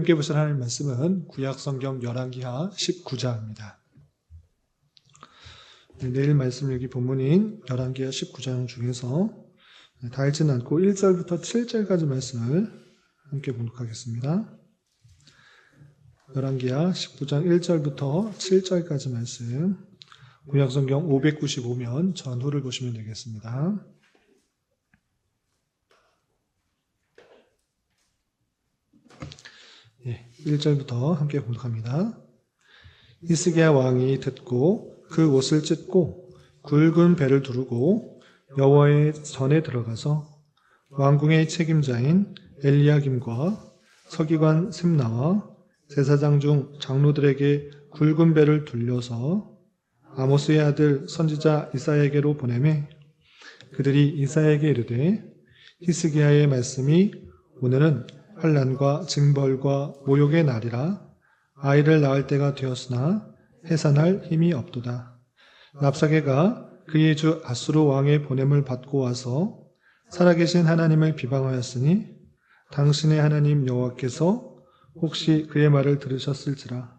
함께 보실 하나님 말씀은 구약성경 열왕기하 19장입니다. 내일 말씀 여기 본문인 열왕기하 19장 중에서 다 읽지는 않고 1절부터 7절까지 말씀을 함께 봉독하겠습니다. 열왕기하 19장 1절부터 7절까지 말씀, 구약성경 595면 전후를 보시면 되겠습니다. 1절부터 함께 봉독합니다. 히스기야 왕이 듣고 그 옷을 찢고 굵은 배를 두르고 여호와의 전에 들어가서 왕궁의 책임자인 엘리야김과 서기관 셈나와 제사장 중 장로들에게 굵은 배를 둘려서 아모스의 아들 선지자 이사야에게로 보내매 그들이 이사야에게 이르되 히스기야의 말씀이 오늘은 환난과 징벌과 모욕의 날이라 아이를 낳을 때가 되었으나 해산할 힘이 없도다. 랍사게가 그의 주 아수르 왕의 보냄을 받고 와서 살아계신 하나님을 비방하였으니 당신의 하나님 여호와께서 혹시 그의 말을 들으셨을지라.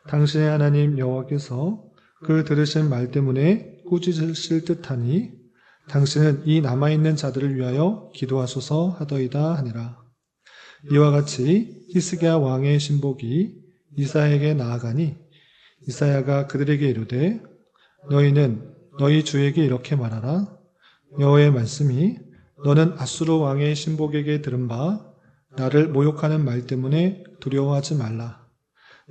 당신의 하나님 여호와께서 그 들으신 말 때문에 꾸짖으실 듯하니 당신은 이 남아있는 자들을 위하여 기도하소서 하더이다 하니라. 이와 같이 히스기야 왕의 신복이 이사야에게 나아가니 이사야가 그들에게 이르되 너희는 너희 주에게 이렇게 말하라. 여호와의 말씀이 너는 아수르 왕의 신복에게 들은 바 나를 모욕하는 말 때문에 두려워하지 말라.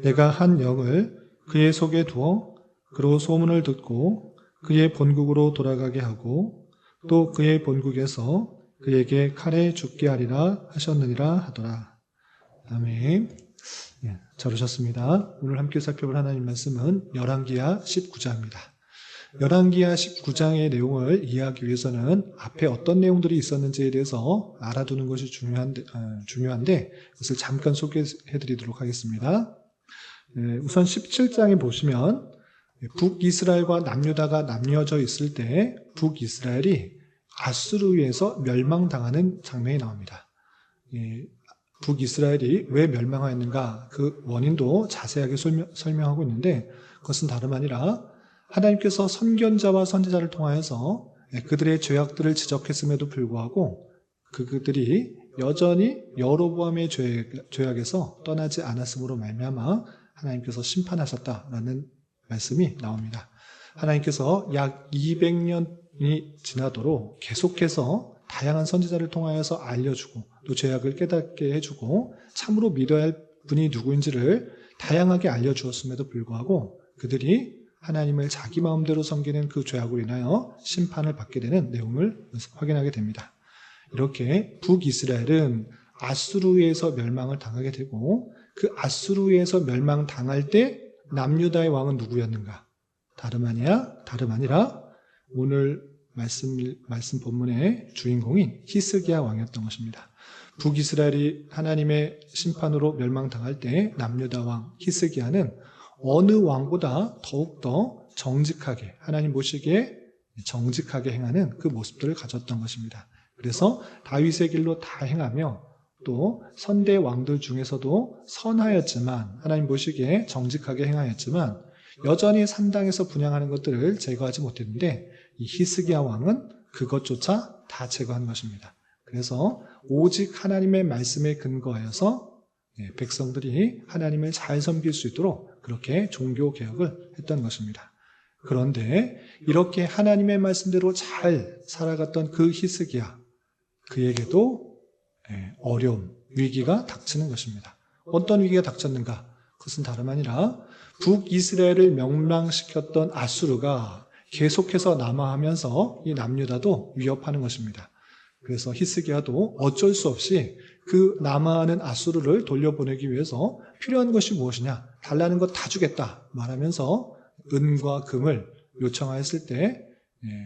내가 한 영을 그의 속에 두어 그로 소문을 듣고 그의 본국으로 돌아가게 하고 또 그의 본국에서 그에게 칼에 죽게 하리라 하셨느니라 하더라. 아멘. 잘 오셨습니다. 오늘 함께 살펴볼 하나님 말씀은 열왕기하 19장입니다. 열왕기하 19장의 내용을 이해하기 위해서는 앞에 어떤 내용들이 있었는지에 대해서 알아두는 것이 중요한데 그것을 잠깐 소개해드리도록 하겠습니다. 우선 17장에 보시면 북이스라엘과 남유다가 나뉘어져 있을 때 북이스라엘이 아수르에서 멸망당하는 장면이 나옵니다. 북이스라엘이 왜 멸망하였는가 그 원인도 자세하게 설명하고 있는데 그것은 다름 아니라 하나님께서 선견자와 선지자를 통하여서 그들의 죄악들을 지적했음에도 불구하고 그들이 여전히 여로보암의 죄악에서 떠나지 않았으므로 말미암아 하나님께서 심판하셨다라는 말씀이 나옵니다. 하나님께서 약 200년이 지나도록 계속해서 다양한 선지자를 통하여서 알려주고 또 죄악을 깨닫게 해주고 참으로 믿어야 할 분이 누구인지를 다양하게 알려주었음에도 불구하고 그들이 하나님을 자기 마음대로 섬기는 그 죄악으로 인하여 심판을 받게 되는 내용을 확인하게 됩니다. 이렇게 북이스라엘은 아수르에서 멸망을 당하게 되고 그 아수르에서 멸망당할 때 남유다의 왕은 누구였는가? 다름 아니라 오늘 말씀 본문의 주인공인 히스기야 왕이었던 것입니다. 북이스라엘이 하나님의 심판으로 멸망당할 때 남유다 왕 히스기야는 어느 왕보다 더욱더 정직하게 하나님 보시기에 정직하게 행하는 그 모습들을 가졌던 것입니다. 그래서 다윗의 길로 다 행하며 또 선대 왕들 중에서도 선하였지만 하나님 보시기에 정직하게 행하였지만 여전히 산당에서 분향하는 것들을 제거하지 못했는데 이 히스기야 왕은 그것조차 다 제거한 것입니다. 그래서 오직 하나님의 말씀에 근거하여서 백성들이 하나님을 잘 섬길 수 있도록 그렇게 종교개혁을 했던 것입니다. 그런데 이렇게 하나님의 말씀대로 잘 살아갔던 그 히스기야 그에게도 어려움, 위기가 닥치는 것입니다. 어떤 위기가 닥쳤는가? 그것은 다름 아니라 북이스라엘을 멸망시켰던 아수르가 계속해서 남하하면서 이 남유다도 위협하는 것입니다. 그래서 히스기야도 어쩔 수 없이 그 남하하는 아수르를 돌려보내기 위해서 필요한 것이 무엇이냐? 달라는 것 다 주겠다 말하면서 은과 금을 요청하였을 때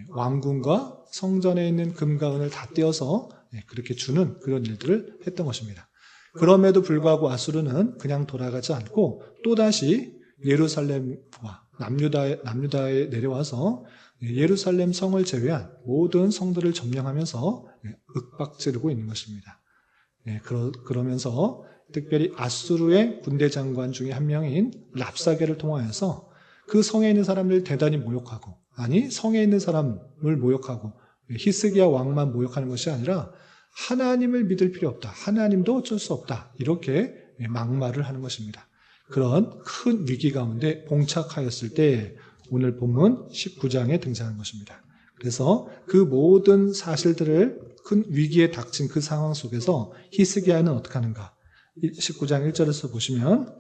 왕궁과 성전에 있는 금과 은을 다 떼어서 그렇게 주는 그런 일들을 했던 것입니다. 그럼에도 불구하고 아수르는 그냥 돌아가지 않고 또다시 예루살렘과 남유다에 내려와서 예루살렘 성을 제외한 모든 성들을 점령하면서 윽박지르고 있는 것입니다. 그러면서 특별히 아수르의 군대 장관 중에 한 명인 랍사게를 통하여서 그 성에 있는 사람들 대단히 모욕하고, 아니 성에 있는 사람을 모욕하고 히스기야 왕만 모욕하는 것이 아니라 하나님을 믿을 필요 없다, 하나님도 어쩔 수 없다, 이렇게 막말을 하는 것입니다. 그런 큰 위기 가운데 봉착하였을 때 오늘 본문 19장에 등장한 것입니다. 그래서 그 모든 사실들을 큰 위기에 닥친 그 상황 속에서 히스기야는 어떻게 하는가? 19장 1절에서 보시면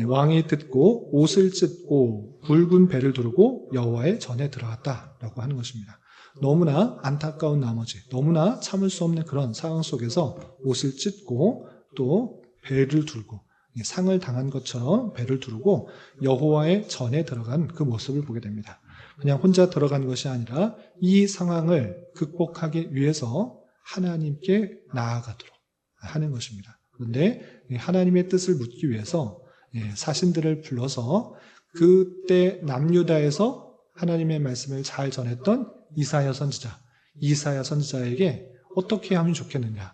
왕이 듣고 옷을 찢고 굵은 배를 두르고 여호와의 전에 들어갔다라고 하는 것입니다. 너무나 안타까운 나머지, 너무나 참을 수 없는 그런 상황 속에서 옷을 찢고 또 배를 두르고, 상을 당한 것처럼 배를 두르고 여호와의 전에 들어간 그 모습을 보게 됩니다. 그냥 혼자 들어간 것이 아니라 이 상황을 극복하기 위해서 하나님께 나아가도록 하는 것입니다. 그런데 하나님의 뜻을 묻기 위해서 사신들을 불러서 그때 남유다에서 하나님의 말씀을 잘 전했던 이사야 선지자에게 어떻게 하면 좋겠느냐,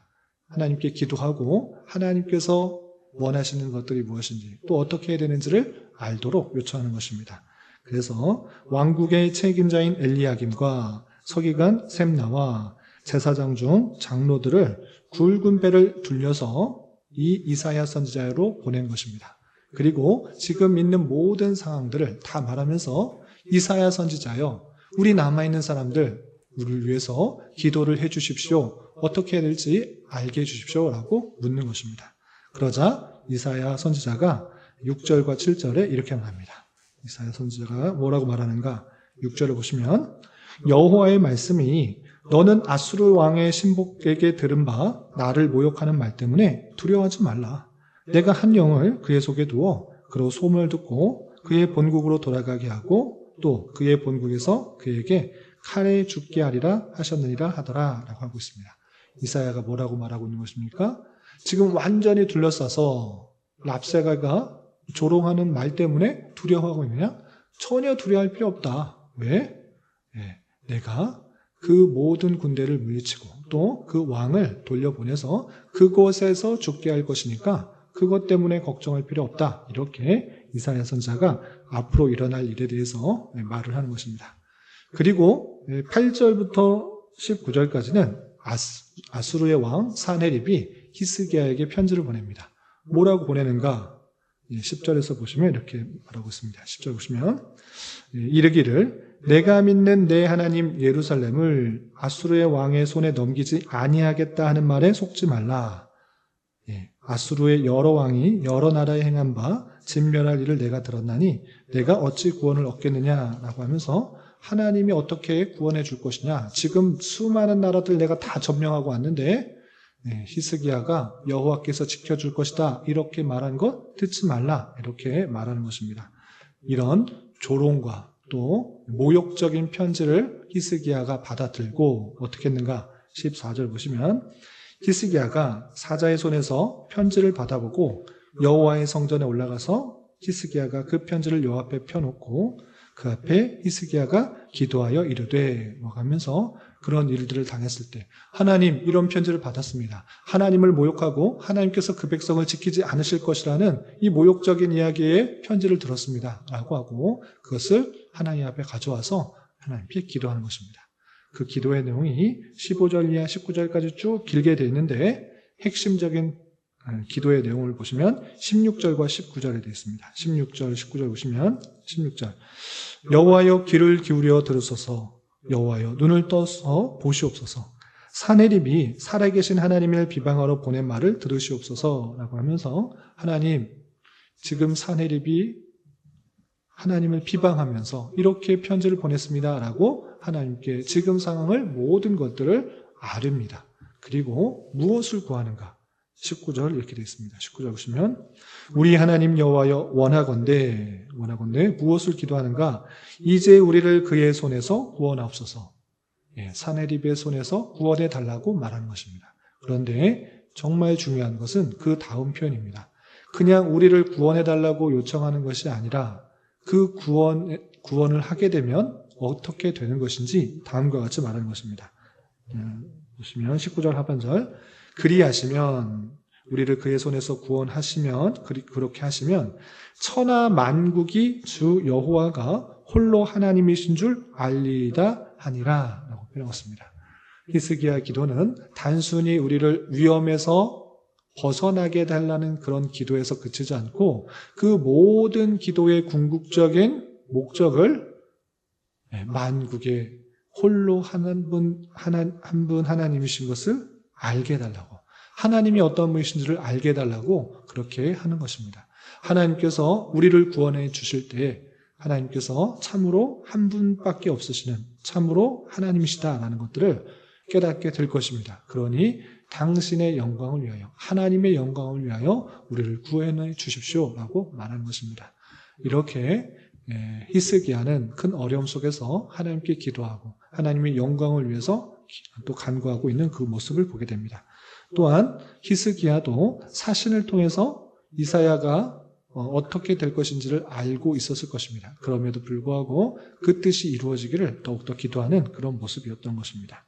하나님께 기도하고 하나님께서 원하시는 것들이 무엇인지 또 어떻게 해야 되는지를 알도록 요청하는 것입니다. 그래서 왕국의 책임자인 엘리야김과 서기관 셈나와 제사장 중 장로들을 굵은 배를 둘려서 이 이사야 선지자로 보낸 것입니다. 그리고 지금 있는 모든 상황들을 다 말하면서 이사야 선지자여, 우리 남아있는 사람들 우리를 위해서 기도를 해 주십시오, 어떻게 해야 될지 알게 해 주십시오 라고 묻는 것입니다. 그러자 이사야 선지자가 6절과 7절에 이렇게 말합니다. 이사야 선지자가 뭐라고 말하는가? 6절을 보시면 여호와의 말씀이 너는 아수르 왕의 신복에게 들은 바 나를 모욕하는 말 때문에 두려워하지 말라. 내가 한 영을 그의 속에 두어 그로 소문을 듣고 그의 본국으로 돌아가게 하고 또 그의 본국에서 그에게 칼에 죽게 하리라 하셨느니라 하더라 라고 하고 있습니다. 이사야가 뭐라고 말하고 있는 것입니까? 지금 완전히 둘러싸서 랍사게가 조롱하는 말 때문에 두려워하고 있느냐? 전혀 두려워할 필요 없다. 왜? 내가 그 모든 군대를 물리치고 또 그 왕을 돌려보내서 그곳에서 죽게 할 것이니까 그것 때문에 걱정할 필요 없다. 이렇게 이사야 선지자가 앞으로 일어날 일에 대해서 말을 하는 것입니다. 그리고 8절부터 19절까지는 아수르의 왕 사네립이 히스기야에게 편지를 보냅니다. 뭐라고 보내는가? 10절에서 보시면 이렇게 말하고 있습니다. 10절 보시면 이르기를 내가 믿는 내 하나님 예루살렘을 아수르의 왕의 손에 넘기지 아니하겠다 하는 말에 속지 말라. 아수르의 여러 왕이 여러 나라에 행한 바 진멸할 일을 내가 들었나니 내가 어찌 구원을 얻겠느냐라고 하면서 하나님이 어떻게 구원해 줄 것이냐. 지금 수많은 나라들 내가 다 점령하고 왔는데 히스기야가 여호와께서 지켜줄 것이다 이렇게 말한 것 듣지 말라 이렇게 말하는 것입니다. 이런 조롱과 또 모욕적인 편지를 히스기야가 받아들고 어떻게 했는가? 14절 보시면 히스기야가 사자의 손에서 편지를 받아보고 여호와의 성전에 올라가서 히스기야가 그 편지를 여호와 앞에 펴놓고 그 앞에 히스기야가 기도하여 이르되 하면서 그런 일들을 당했을 때 하나님 이런 편지를 받았습니다. 하나님을 모욕하고 하나님께서 그 백성을 지키지 않으실 것이라는 이 모욕적인 이야기의 편지를 들었습니다. 라고 하고 그것을 하나님 앞에 가져와서 하나님께 기도하는 것입니다. 그 기도의 내용이 15절 이하 19절까지 쭉 길게 되어 있는데 핵심적인 기도의 내용을 보시면 16절과 19절에 되어 있습니다. 16절, 19절 보시면 16절 여호와여 귀를 기울여 들으소서 여호와여 눈을 떠서 보시옵소서 사네립이 살아계신 하나님을 비방하러 보낸 말을 들으시옵소서라고 하면서 하나님 지금 사네립이 하나님을 비방하면서 이렇게 편지를 보냈습니다라고 하나님께 지금 상황을 모든 것들을 아릅니다. 그리고 무엇을 구하는가? 19절 이렇게 되어 있습니다. 19절 보시면 우리 하나님 여호와여 원하건대 무엇을 기도하는가? 이제 우리를 그의 손에서 구원하옵소서. 사네립의 손에서 구원해 달라고 말하는 것입니다. 그런데 정말 중요한 것은 그 다음 표현입니다. 그냥 우리를 구원해 달라고 요청하는 것이 아니라 그 구원을 하게 되면 어떻게 되는 것인지 다음과 같이 말하는 것입니다. 보시면 19절 하반절 그리하시면 우리를 그의 손에서 구원하시면, 그렇게 하시면 천하 만국이 주 여호와가 홀로 하나님이신 줄 알리이다 하니라 라고 표현했습니다. 히스기야 기도는 단순히 우리를 위험에서 벗어나게 해달라는 그런 기도에서 그치지 않고 그 모든 기도의 궁극적인 목적을 만국의 홀로 한 분 하나님이신 것을 알게 해달라고, 하나님이 어떤 분이신지를 알게 해달라고 그렇게 하는 것입니다. 하나님께서 우리를 구원해 주실 때 하나님께서 참으로 한 분밖에 없으시는 참으로 하나님이시다라는 것들을 깨닫게 될 것입니다. 그러니 당신의 영광을 위하여, 하나님의 영광을 위하여 우리를 구원해 주십시오라고 말하는 것입니다. 이렇게 히스기야는 큰 어려움 속에서 하나님께 기도하고 하나님의 영광을 위해서 또 간구하고 있는 그 모습을 보게 됩니다. 또한 히스기야도 사신을 통해서 이사야가 어떻게 될 것인지를 알고 있었을 것입니다. 그럼에도 불구하고 그 뜻이 이루어지기를 더욱더 기도하는 그런 모습이었던 것입니다.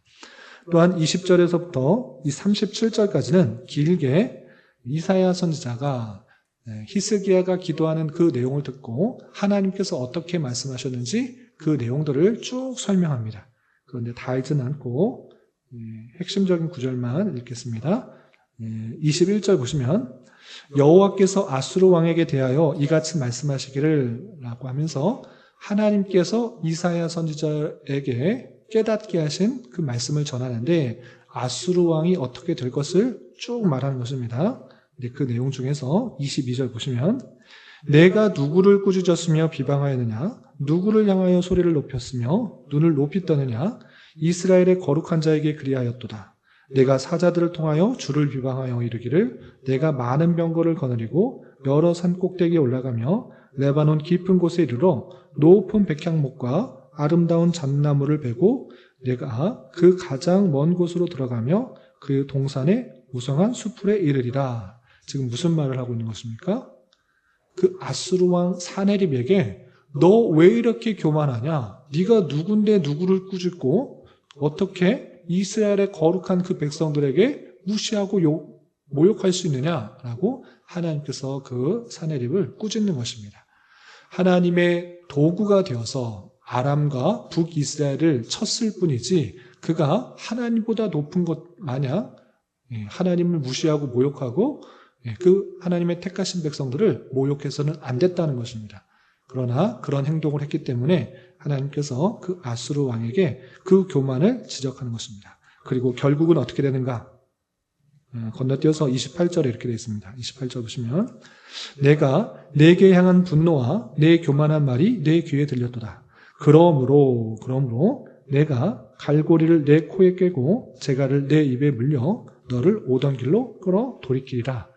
또한 20절에서부터 이 37절까지는 길게 이사야 선지자가 히스기야가 기도하는 그 내용을 듣고 하나님께서 어떻게 말씀하셨는지 그 내용들을 쭉 설명합니다. 그런데 다 읽지는 않고 핵심적인 구절만 읽겠습니다. 21절 보시면 여호와께서 아수르 왕에게 대하여 이같이 말씀하시기를 라고 하면서 하나님께서 이사야 선지자에게 깨닫게 하신 그 말씀을 전하는데 아수르 왕이 어떻게 될 것을 쭉 말하는 것입니다. 그 내용 중에서 22절 보시면 내가 누구를 꾸짖었으며 비방하였느냐, 누구를 향하여 소리를 높였으며 눈을 높이 떠느냐, 이스라엘의 거룩한 자에게 그리하였도다. 내가 사자들을 통하여 주를 비방하여 이르기를 내가 많은 병거를 거느리고 여러 산 꼭대기에 올라가며 레바논 깊은 곳에 이르러 높은 백향목과 아름다운 잣나무를 베고 내가 그 가장 먼 곳으로 들어가며 그 동산의 무성한 수풀에 이르리라. 지금 무슨 말을 하고 있는 것입니까? 그 아수르 왕 사네립에게 너 왜 이렇게 교만하냐? 네가 누군데 누구를 꾸짖고 어떻게 이스라엘의 거룩한 그 백성들에게 무시하고 모욕할 수 있느냐라고 하나님께서 그 사네립을 꾸짖는 것입니다. 하나님의 도구가 되어서 아람과 북이스라엘을 쳤을 뿐이지 그가 하나님보다 높은 것 마냥 하나님을 무시하고 모욕하고 그 하나님의 택하신 백성들을 모욕해서는 안 됐다는 것입니다. 그러나 그런 행동을 했기 때문에 하나님께서 그 아수르 왕에게 그 교만을 지적하는 것입니다. 그리고 결국은 어떻게 되는가? 건너뛰어서 28절에 이렇게 되어 있습니다. 28절 보시면 내가 내게 향한 분노와 내 교만한 말이 내 귀에 들렸도다. 그러므로 내가 갈고리를 내 코에 꿰고 재갈을 내 입에 물려 너를 오던 길로 끌어 돌이키리라.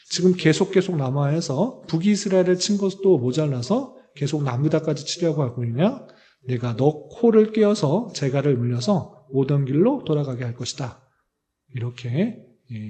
지금 계속 남아해서 북이스라엘을 친 것도 모자라서 계속 남유다까지 치려고 하고 있냐? 내가 너 코를 꿰어서 재갈을 물려서 오던 길로 돌아가게 할 것이다. 이렇게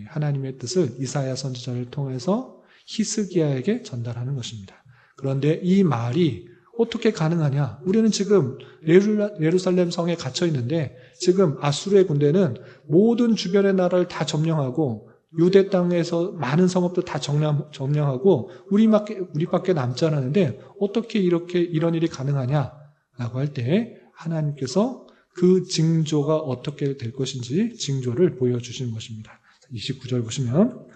하나님의 뜻을 이사야 선지자를 통해서 히스기야에게 전달하는 것입니다. 그런데 이 말이 어떻게 가능하냐? 우리는 지금 예루살렘 성에 갇혀 있는데 지금 아수르의 군대는 모든 주변의 나라를 다 점령하고 유대 땅에서 많은 성읍도 다 점령하고 우리밖에 남지 않았는데 어떻게 이런 일이 가능하냐라고 할 때 하나님께서 그 징조가 어떻게 될 것인지 징조를 보여주시는 것입니다. 29절 보시면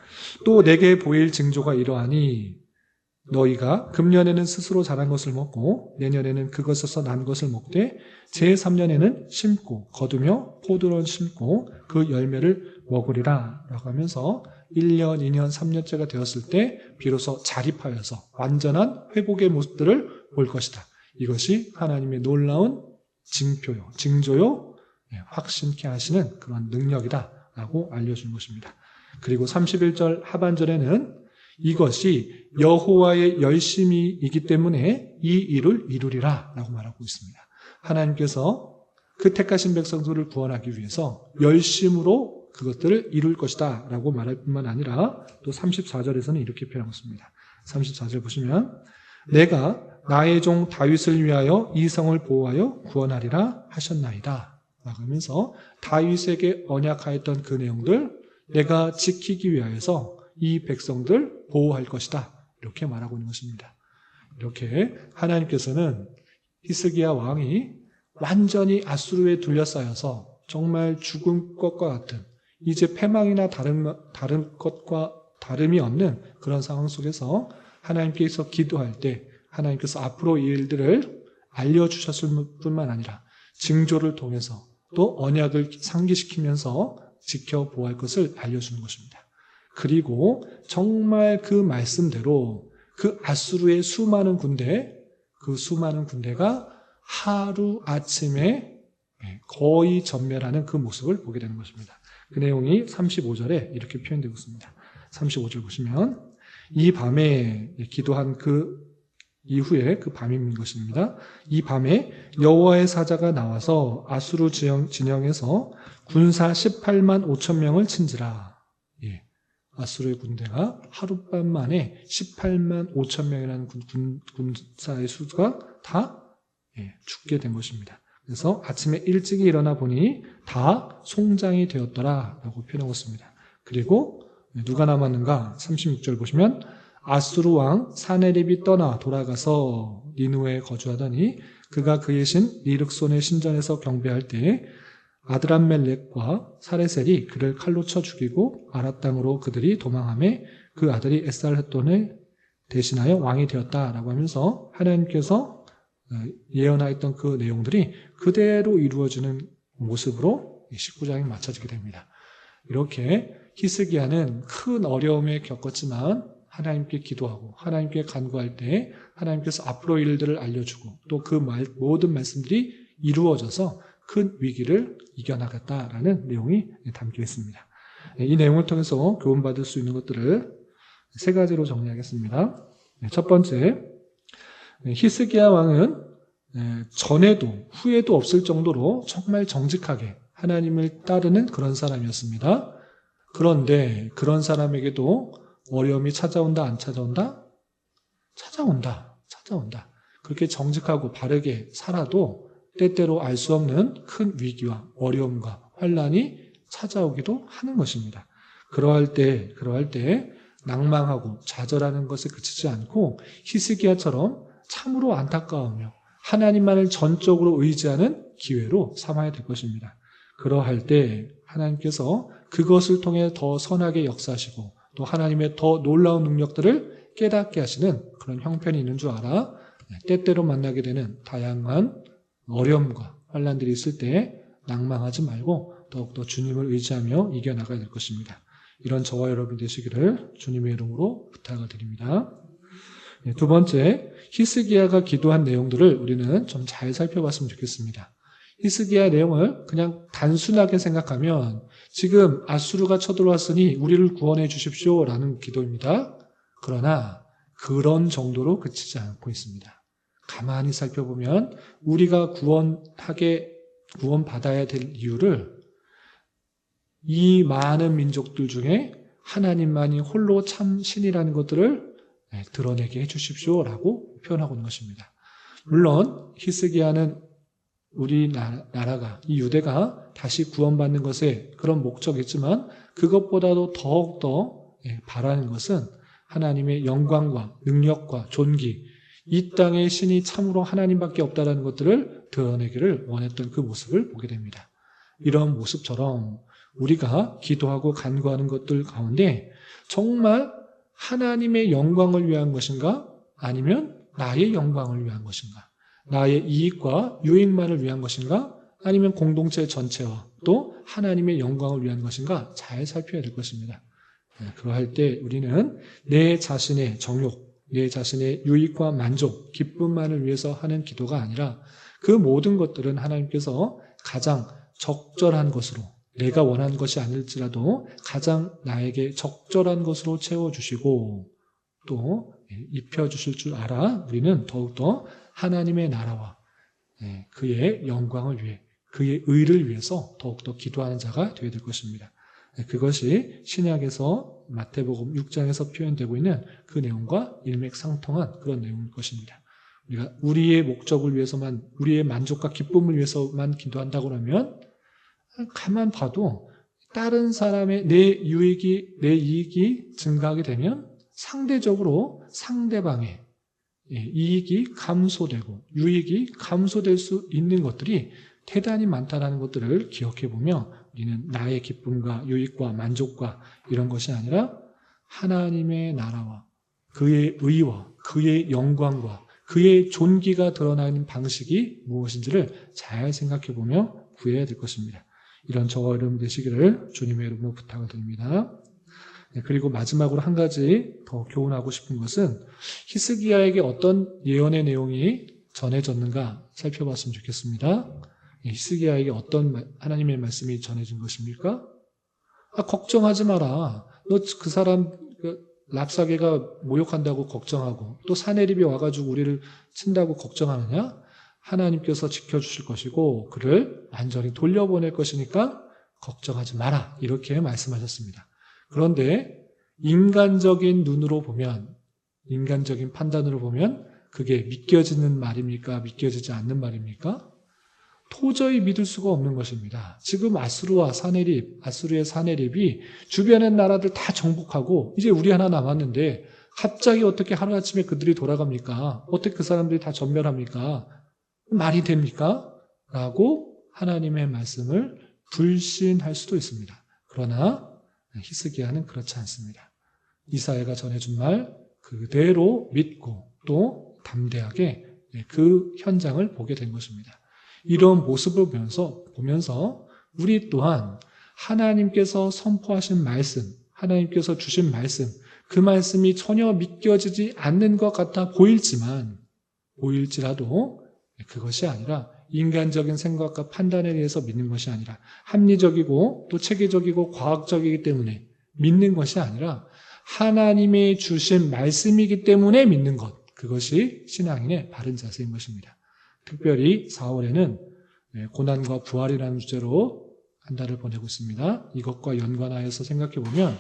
또 내게 보일 징조가 이러하니 너희가 금년에는 스스로 자란 것을 먹고 내년에는 그것에서 난 것을 먹되 제3년에는 심고 거두며 포도원 심고 그 열매를 먹으리라 라고 하면서 1년, 2년, 3년째가 되었을 때 비로소 자립하여서 완전한 회복의 모습들을 볼 것이다. 이것이 하나님의 놀라운 징조요, 확신케 하시는 그런 능력이다 라고 알려준 것입니다. 그리고 31절 하반절에는 이것이 여호와의 열심이이기 때문에 이 일을 이루리라 라고 말하고 있습니다. 하나님께서 그 택하신 백성들을 구원하기 위해서 열심으로 그것들을 이룰 것이다 라고 말할 뿐만 아니라 또 34절에서는 이렇게 표현하고 있습니다. 34절 보시면 내가 나의 종 다윗을 위하여 이 성을 보호하여 구원하리라 하셨나이다 라고 하면서 다윗에게 언약하였던 그 내용들 내가 지키기 위하여서 이 백성들 보호할 것이다. 이렇게 말하고 있는 것입니다. 이렇게 하나님께서는 히스기야 왕이 완전히 아수르에 둘러싸여서 정말 죽은 것과 같은 이제 패망이나 다른 것과 다름이 없는 그런 상황 속에서 하나님께서 기도할 때 하나님께서 앞으로 이 일들을 알려주셨을 뿐만 아니라 징조를 통해서 또 언약을 상기시키면서 지켜보호할 것을 알려주는 것입니다. 그리고 정말 그 말씀대로 그 아수르의 수많은 군대가 하루 아침에 거의 전멸하는 그 모습을 보게 되는 것입니다. 그 내용이 35절에 이렇게 표현되고 있습니다. 35절 보시면 이 밤에 기도한 그 이후에 그 밤인 것입니다. 이 밤에 여호와의 사자가 나와서 아수르 진영에서 군사 18만 5천 명을 친지라. 아수르의 군대가 하룻밤 만에 18만 5천 명이라는 군사의 수가 다 죽게 된 것입니다. 그래서 아침에 일찍이 일어나 보니 다 송장이 되었더라라고 표현하고 있습니다. 그리고 누가 남았는가? 36절 보시면 아수르 왕 사네립이 떠나 돌아가서 니누에 거주하더니 그가 그의 신 리륵손의 신전에서 경배할 때에 아드람멜렉과 사레셀이 그를 칼로 쳐 죽이고 아랏 땅으로 그들이 도망하매 그 아들이 에살핫돈을 대신하여 왕이 되었다라고 하면서 하나님께서 예언하였던 그 내용들이 그대로 이루어지는 모습으로 19장이 마쳐지게 됩니다. 이렇게 히스기야는 큰 어려움에 겪었지만 하나님께 기도하고 하나님께 간구할 때 하나님께서 앞으로 일들을 알려주고 또 그 모든 말씀들이 이루어져서 큰 위기를 이겨나갔다라는 내용이 담겨 있습니다. 이 내용을 통해서 교훈받을 수 있는 것들을 세 가지로 정리하겠습니다. 첫 번째, 히스기야 왕은 전에도 후에도 없을 정도로 정말 정직하게 하나님을 따르는 그런 사람이었습니다. 그런데 그런 사람에게도 어려움이 찾아온다, 안 찾아온다? 찾아온다. 그렇게 정직하고 바르게 살아도 때때로 알 수 없는 큰 위기와 어려움과 환란이 찾아오기도 하는 것입니다. 그러할 때 낭망하고 좌절하는 것에 그치지 않고 히스기야처럼 참으로 안타까우며 하나님만을 전적으로 의지하는 기회로 삼아야 될 것입니다. 그러할 때 하나님께서 그것을 통해 더 선하게 역사하시고 또 하나님의 더 놀라운 능력들을 깨닫게 하시는 그런 형편이 있는 줄 알아 때때로 만나게 되는 다양한 어려움과 환란들이 있을 때 낭망하지 말고 더욱더 주님을 의지하며 이겨나가야 될 것입니다. 이런 저와 여러분 되시기를 주님의 이름으로 부탁을 드립니다. 두 번째, 히스기야가 기도한 내용들을 우리는 좀 잘 살펴봤으면 좋겠습니다. 히스기야 내용을 그냥 단순하게 생각하면 지금 아수르가 쳐들어왔으니 우리를 구원해 주십시오 라는 기도입니다. 그러나 그런 정도로 그치지 않고 있습니다. 가만히 살펴보면 우리가 구원받아야 될 이유를 이 많은 민족들 중에 하나님만이 홀로 참 신이라는 것들을 드러내게 해주십시오라고 표현하고 있는 것입니다. 물론 히스기야는 우리나라가 이 유대가 다시 구원받는 것에 그런 목적이 있지만 그것보다도 더욱더 바라는 것은 하나님의 영광과 능력과 존귀 이 땅의 신이 참으로 하나님밖에 없다는 것들을 드러내기를 원했던 그 모습을 보게 됩니다. 이런 모습처럼 우리가 기도하고 간구하는 것들 가운데 정말 하나님의 영광을 위한 것인가 아니면 나의 영광을 위한 것인가 나의 이익과 유익만을 위한 것인가 아니면 공동체 전체와 또 하나님의 영광을 위한 것인가 잘 살펴야 될 것입니다. 그러할 때 우리는 내 자신의 정욕 내 자신의 유익과 만족, 기쁨만을 위해서 하는 기도가 아니라 그 모든 것들은 하나님께서 가장 적절한 것으로 내가 원하는 것이 아닐지라도 가장 나에게 적절한 것으로 채워주시고 또 입혀주실 줄 알아 우리는 더욱더 하나님의 나라와 그의 영광을 위해 그의 의를 위해서 더욱더 기도하는 자가 되어야 될 것입니다. 그것이 신약에서 마태복음 6장에서 표현되고 있는 그 내용과 일맥상통한 그런 내용일 것입니다. 우리가 우리의 목적을 위해서만 우리의 만족과 기쁨을 위해서만 기도한다고 하면 가만 봐도 다른 사람의 내 이익이 증가하게 되면 상대적으로 상대방의 이익이 감소되고 유익이 감소될 수 있는 것들이 대단히 많다는 것들을 기억해 보며 우리는 나의 기쁨과 유익과 만족과 이런 것이 아니라 하나님의 나라와 그의 의와 그의 영광과 그의 존귀가 드러나는 방식이 무엇인지를 잘 생각해 보며 구해야 될 것입니다. 이런 저와 여러분 되시기를 주님의 이름으로 부탁을 드립니다. 그리고 마지막으로 한 가지 더 교훈하고 싶은 것은 히스기야에게 어떤 예언의 내용이 전해졌는가 살펴봤으면 좋겠습니다. 히스기야에게 어떤 하나님의 말씀이 전해진 것입니까? 걱정하지 마라. 너 그 사람 랍사게가 모욕한다고 걱정하고 또 사내립이 와가지고 우리를 친다고 걱정하느냐? 하나님께서 지켜주실 것이고 그를 완전히 돌려보낼 것이니까 걱정하지 마라. 이렇게 말씀하셨습니다. 그런데 인간적인 눈으로 보면, 인간적인 판단으로 보면 그게 믿겨지는 말입니까? 믿겨지지 않는 말입니까? 도저히 믿을 수가 없는 것입니다. 지금 아수르의 사내립이 주변의 나라들 다 정복하고 이제 우리 하나 남았는데 갑자기 어떻게 하루아침에 그들이 돌아갑니까? 어떻게 그 사람들이 다 전멸합니까? 말이 됩니까? 라고 하나님의 말씀을 불신할 수도 있습니다. 그러나 히스기야는 그렇지 않습니다. 이사야가 전해준 말 그대로 믿고 또 담대하게 그 현장을 보게 된 것입니다. 이런 모습을 보면서 우리 또한 하나님께서 선포하신 말씀, 하나님께서 주신 말씀, 그 말씀이 전혀 믿겨지지 않는 것 같아 보일지라도 그것이 아니라 인간적인 생각과 판단에 의해서 믿는 것이 아니라 합리적이고 또 체계적이고 과학적이기 때문에 믿는 것이 아니라 하나님의 주신 말씀이기 때문에 믿는 것, 그것이 신앙인의 바른 자세인 것입니다. 특별히 4월에는 고난과 부활이라는 주제로 한 달을 보내고 있습니다. 이것과 연관하여서 생각해 보면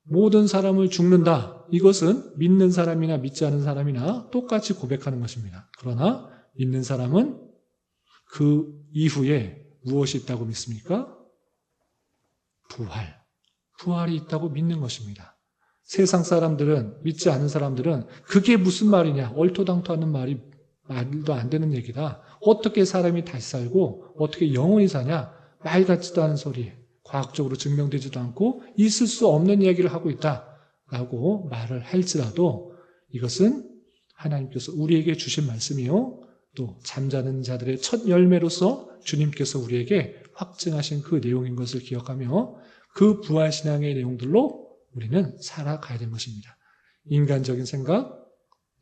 모든 사람을 죽는다. 이것은 믿는 사람이나 믿지 않은 사람이나 똑같이 고백하는 것입니다. 그러나 믿는 사람은 그 이후에 무엇이 있다고 믿습니까? 부활이 있다고 믿는 것입니다. 세상 사람들은, 믿지 않은 사람들은 그게 무슨 말이냐, 얼토당토하는 말도 안 되는 얘기다. 어떻게 사람이 다시 살고 어떻게 영원히 사냐, 말 같지도 않은 소리, 과학적으로 증명되지도 않고 있을 수 없는 얘기를 하고 있다라고 말을 할지라도 이것은 하나님께서 우리에게 주신 말씀이요, 또 잠자는 자들의 첫 열매로서 주님께서 우리에게 확증하신 그 내용인 것을 기억하며 그 부활신앙의 내용들로 우리는 살아가야 되는 것입니다. 인간적인 생각,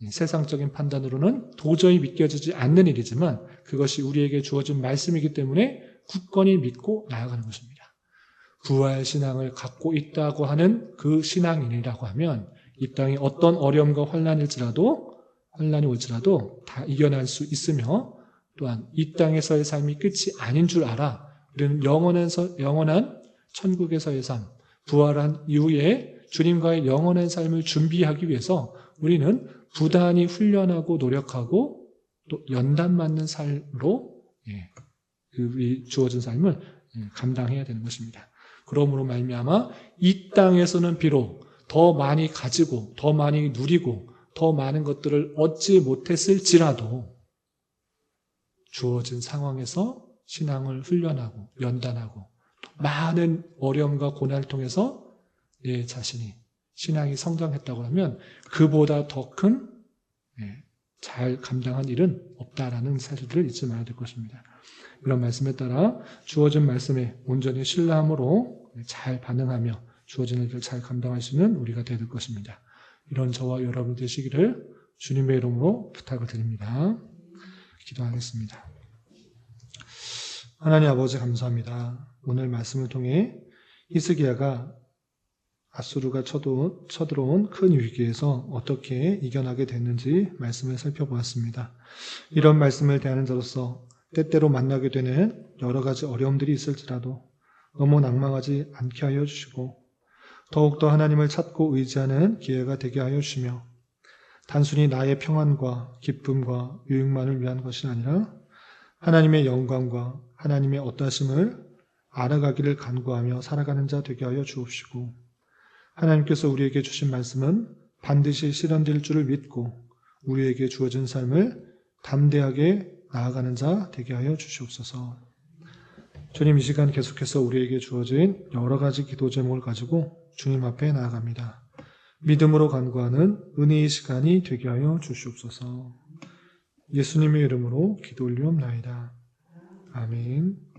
세상적인 판단으로는 도저히 믿겨지지 않는 일이지만 그것이 우리에게 주어진 말씀이기 때문에 굳건히 믿고 나아가는 것입니다. 부활신앙을 갖고 있다고 하는 그 신앙인이라고 하면 이 땅에 어떤 어려움과 환란이 올지라도 다 이겨낼 수 있으며 또한 이 땅에서의 삶이 끝이 아닌 줄 알아 우리는 영원한 천국에서의 삶, 부활한 이후에 주님과의 영원한 삶을 준비하기 위해서 우리는 부단히 훈련하고 노력하고 또 연단 맞는 삶으로 주어진 삶을 감당해야 되는 것입니다. 그러므로 말미암아 이 땅에서는 비록 더 많이 가지고 더 많이 누리고 더 많은 것들을 얻지 못했을지라도 주어진 상황에서 신앙을 훈련하고 연단하고 많은 어려움과 고난을 통해서 내 자신이 신앙이 성장했다고 하면 그보다 더 큰 잘 감당한 일은 없다라는 사실을 잊지 말아야 될 것입니다. 이런 말씀에 따라 주어진 말씀에 온전히 신뢰함으로 잘 반응하며 주어진 일을 잘 감당하시는 우리가 되야 될 것입니다. 이런 저와 여러분 되시기를 주님의 이름으로 부탁을 드립니다. 기도하겠습니다. 하나님 아버지 감사합니다. 오늘 말씀을 통해 히스기야가 아수르가 쳐들어온 큰 위기에서 어떻게 이겨나게 됐는지 말씀을 살펴보았습니다. 이런 말씀을 대하는 자로서 때때로 만나게 되는 여러 가지 어려움들이 있을지라도 너무 낭망하지 않게 하여 주시고 더욱더 하나님을 찾고 의지하는 기회가 되게 하여 주시며 단순히 나의 평안과 기쁨과 유익만을 위한 것이 아니라 하나님의 영광과 하나님의 어떠하심을 알아가기를 간구하며 살아가는 자 되게 하여 주옵시고, 하나님께서 우리에게 주신 말씀은 반드시 실현될 줄을 믿고 우리에게 주어진 삶을 담대하게 나아가는 자 되게 하여 주시옵소서. 주님, 이 시간 계속해서 우리에게 주어진 여러 가지 기도 제목을 가지고 주님 앞에 나아갑니다. 믿음으로 간구하는 은혜의 시간이 되게 하여 주시옵소서. 예수님의 이름으로 기도 올리옵나이다. 아멘.